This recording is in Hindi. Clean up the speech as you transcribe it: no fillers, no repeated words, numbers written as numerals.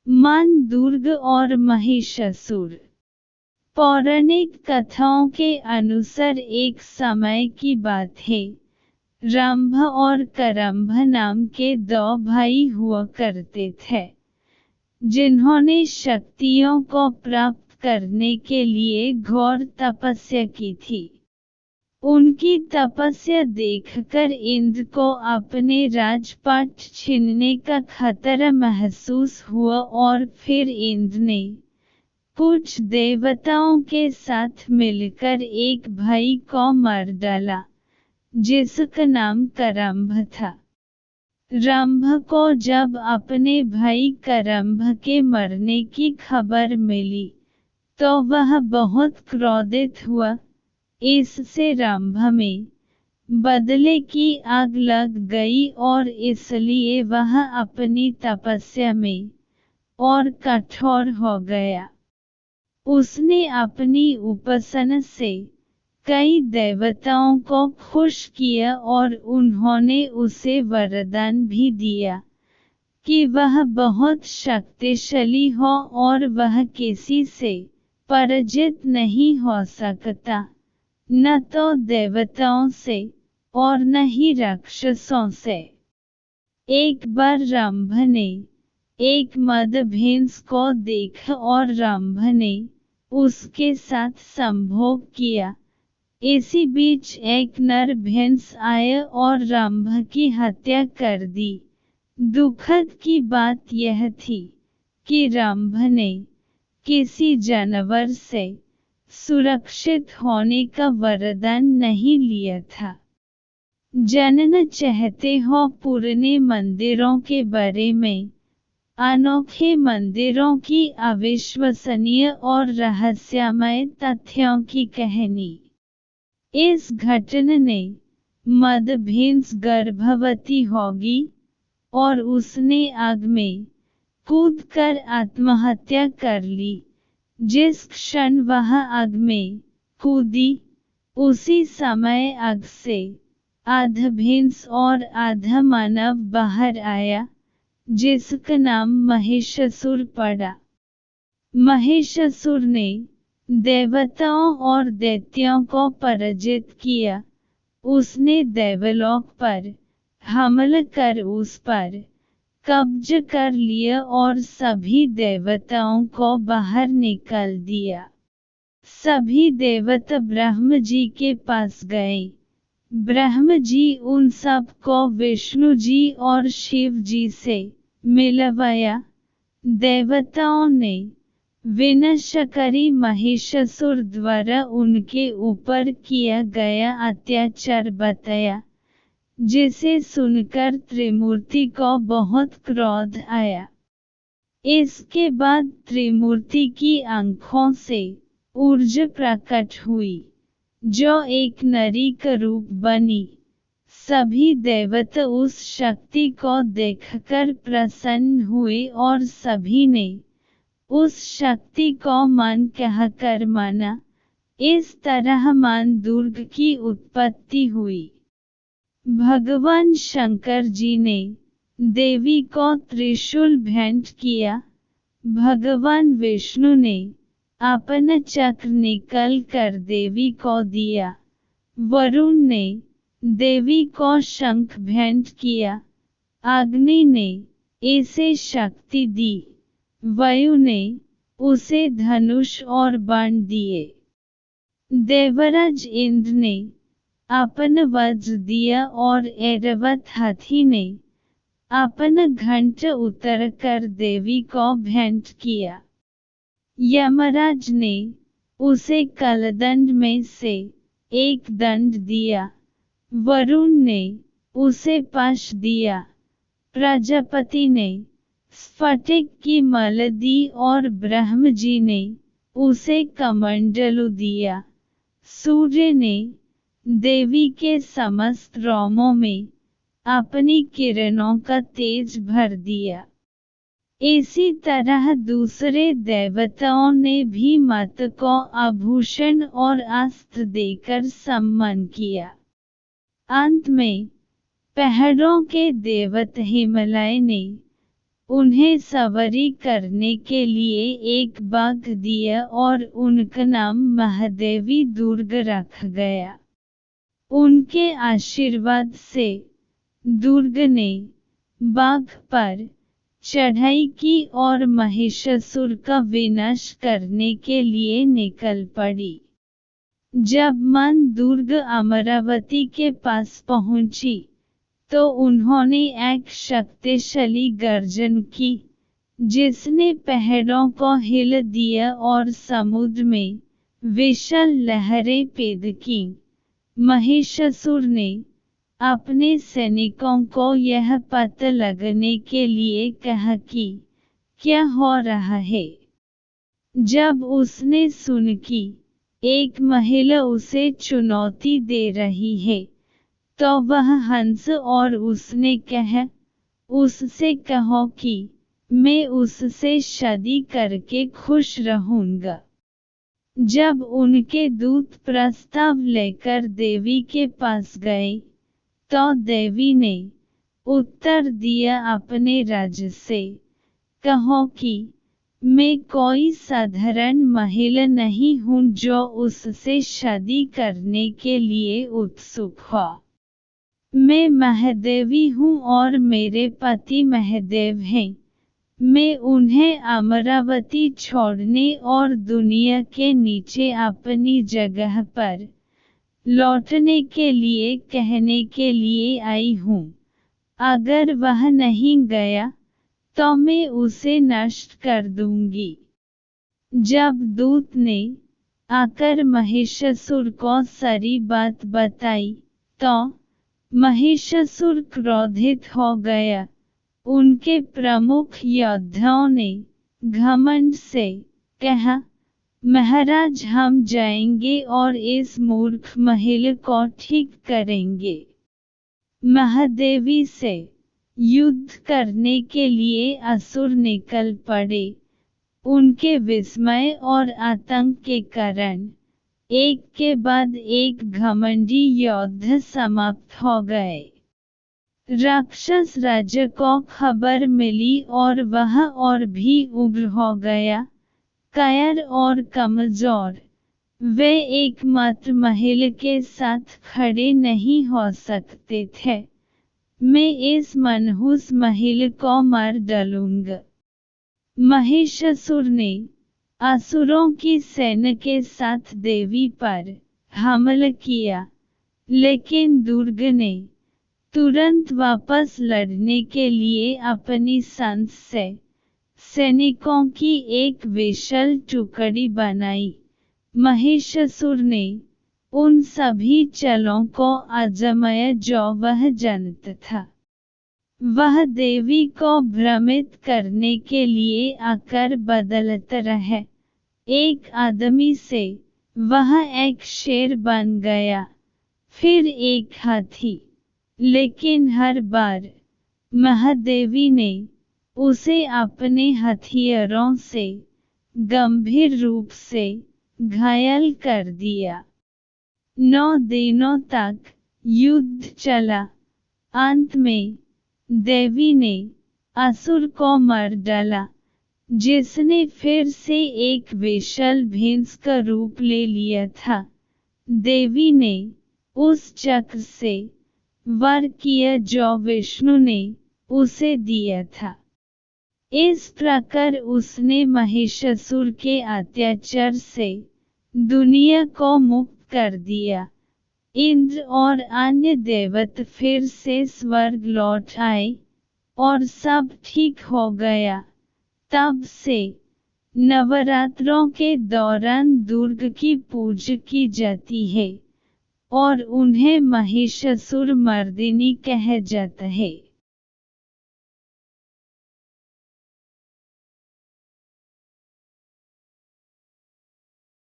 मान दुर्ग और महिषासुर। पौराणिक कथाओं के अनुसार एक समय की बात है, रंभ और करंभ नाम के दो भाई हुआ करते थे, जिन्होंने शक्तियों को प्राप्त करने के लिए घोर तपस्या की थी। उनकी तपस्या देखकर इंद्र को अपने राजपाट छीनने का खतरा महसूस हुआ और फिर इंद्र ने कुछ देवताओं के साथ मिलकर एक भाई को मार डाला, जिसका नाम करंभ था। रंभ को जब अपने भाई करंभ के मरने की खबर मिली, तो वह बहुत क्रोधित हुआ। इससे रंभ में बदले की आग लग गई और इसलिए वह अपनी तपस्या में और कठोर हो गया। उसने अपनी उपासना से कई देवताओं को खुश किया और उन्होंने उसे वरदान भी दिया कि वह बहुत शक्तिशाली हो और वह किसी से पराजित नहीं हो सकता, न तो देवताओं से और न ही राक्षसों से। एक बार रंभ ने एक मद भैंस को देखा और रंभ ने उसके साथ संभोग किया। इसी बीच एक नर भैंस आया और रंभ की हत्या कर दी। दुखद की बात यह थी कि रंभ ने किसी जानवर से सुरक्षित होने का वरदान नहीं लिया था। जानना चाहते हो पुराने मंदिरों के बारे में? अनोखे मंदिरों की अविश्वसनीय और रहस्यमय तथ्यों की कहानी। इस घटना ने मद भैंस गर्भवती होगी और उसने आग में कूदकर आत्महत्या कर ली। जिस क्षण वह आग में कूदी, उसी समय आग से आधा भैंस और आधा मानव बाहर आया, जिसका नाम महिषासुर पड़ा। महिषासुर ने देवताओं और दैत्यों को पराजित किया। उसने देवलोक पर हमला कर उस पर कब्जा कर लिया और सभी देवताओं को बाहर निकाल दिया। सभी देवता ब्रह्मा जी के पास गए। ब्रह्मा जी उन सब को विष्णु जी और शिव जी से मिलवाया। देवताओं ने विनाशकारी महिषासुर द्वारा उनके ऊपर किया गया अत्याचार बताया, जिसे सुनकर त्रिमूर्ति को बहुत क्रोध आया। इसके बाद त्रिमूर्ति की आंखों से ऊर्जा प्रकट हुई, जो एक नारी का रूप बनी। सभी देवता उस शक्ति को देखकर प्रसन्न हुए और सभी ने उस शक्ति को मान कहकर माना। इस तरह मां दुर्गा की उत्पत्ति हुई। भगवान शंकर जी ने देवी को त्रिशूल भेंट किया। भगवान विष्णु ने अपना चक्र निकाल कर देवी को दिया। वरुण ने देवी को शंख भेंट किया। अग्नि ने इसे शक्ति दी। वायु ने उसे धनुष और बाण दिए। देवराज इंद्र ने अपना वज्र दिया और ऐरावत हाथी ने अपना घंटा उतारकर देवी को भेंट किया। यमराज ने उसे कालदंड में से एक दंड दिया। वरुण ने उसे पाश दिया। प्रजापति ने स्फटिक की माला दी और ब्रह्मा जी ने उसे कमंडलू दिया। सूर्य ने देवी के समस्त रोमों में अपनी किरणों का तेज भर दिया। इसी तरह दूसरे देवताओं ने भी माता को आभूषण और अस्त्र देकर सम्मान किया। अंत में पहाड़ों के देवता हिमालय ने उन्हें सवारी करने के लिए एक बाघ दिया और उनका नाम महादेवी दुर्ग रख गया। उनके आशीर्वाद से दुर्ग ने बाघ पर चढ़ाई की और महिषासुर का विनाश करने के लिए निकल पड़ी। जब मां दुर्ग अमरावती के पास पहुंची तो उन्होंने एक शक्तिशाली गर्जन की, जिसने पहाड़ों को हिला दिया और समुद्र में विशाल लहरें पैदा की। महिषासुर ने अपने सैनिकों को यह पता लगाने के लिए कहा कि क्या हो रहा है। जब उसने सुना कि एक महिला उसे चुनौती दे रही है तो वह हंस और उसने कहा, उससे कहो कि मैं उससे शादी करके खुश रहूंगा। जब उनके दूत प्रस्ताव लेकर देवी के पास गए तो देवी ने उत्तर दिया, अपने राज्य से कहो कि मैं कोई साधारण महिला नहीं हूँ जो उससे शादी करने के लिए उत्सुक हो। मैं महादेवी हूँ और मेरे पति महादेव हैं। मैं उन्हें अमरावती छोड़ने और दुनिया के नीचे अपनी जगह पर लौटने के लिए कहने के लिए आई हूँ। अगर वह नहीं गया तो मैं उसे नष्ट कर दूंगी। जब दूत ने आकर महिषासुर को सारी बात बताई तो महिषासुर क्रोधित हो गया। उनके प्रमुख योद्धाओं ने घमंड से कहा, महाराज हम जाएंगे और इस मूर्ख महिला को ठीक करेंगे। महादेवी से युद्ध करने के लिए असुर निकल पड़े। उनके विस्मय और आतंक के कारण एक के बाद एक घमंडी योद्धा समाप्त हो गए। राक्षस राजा को खबर मिली और वह और भी उग्र हो गया, कायर और कमजोर। वे एकमात्र महिला के साथ खड़े नहीं हो सकते थे। मैं इस मनहूस महिला को मार डालूंगा। महिषासुर ने असुरों की सेना के साथ देवी पर हमला किया, लेकिन दुर्ग ने तुरंत वापस लड़ने के लिए अपनी सांस से सैनिकों की एक विशाल टुकड़ी बनाई। महिषासुर ने उन सभी चालों को आजमाया जो वह जानता था। वह देवी को भ्रमित करने के लिए आकार बदलता रहा। एक आदमी से वह एक शेर बन गया, फिर एक हाथी, लेकिन हर बार महादेवी ने उसे अपने हथियारों से गंभीर रूप से घायल कर दिया। 9 दिनों तक युद्ध चला। अंत में देवी ने असुर को मार डाला, जिसने फिर से एक विशाल भैंस का रूप ले लिया था। देवी ने उस चक्र से वार किया जो विष्णु ने उसे दिया था। इस प्रकार उसने महिषासुर के अत्याचार से दुनिया को मुक्त कर दिया। इंद्र और अन्य देवता फिर से स्वर्ग लौट आए और सब ठीक हो गया। तब से नवरात्रों के दौरान दुर्ग की पूजा की जाती है और उन्हें महिषासुर मर्दिनी कहा जाता है।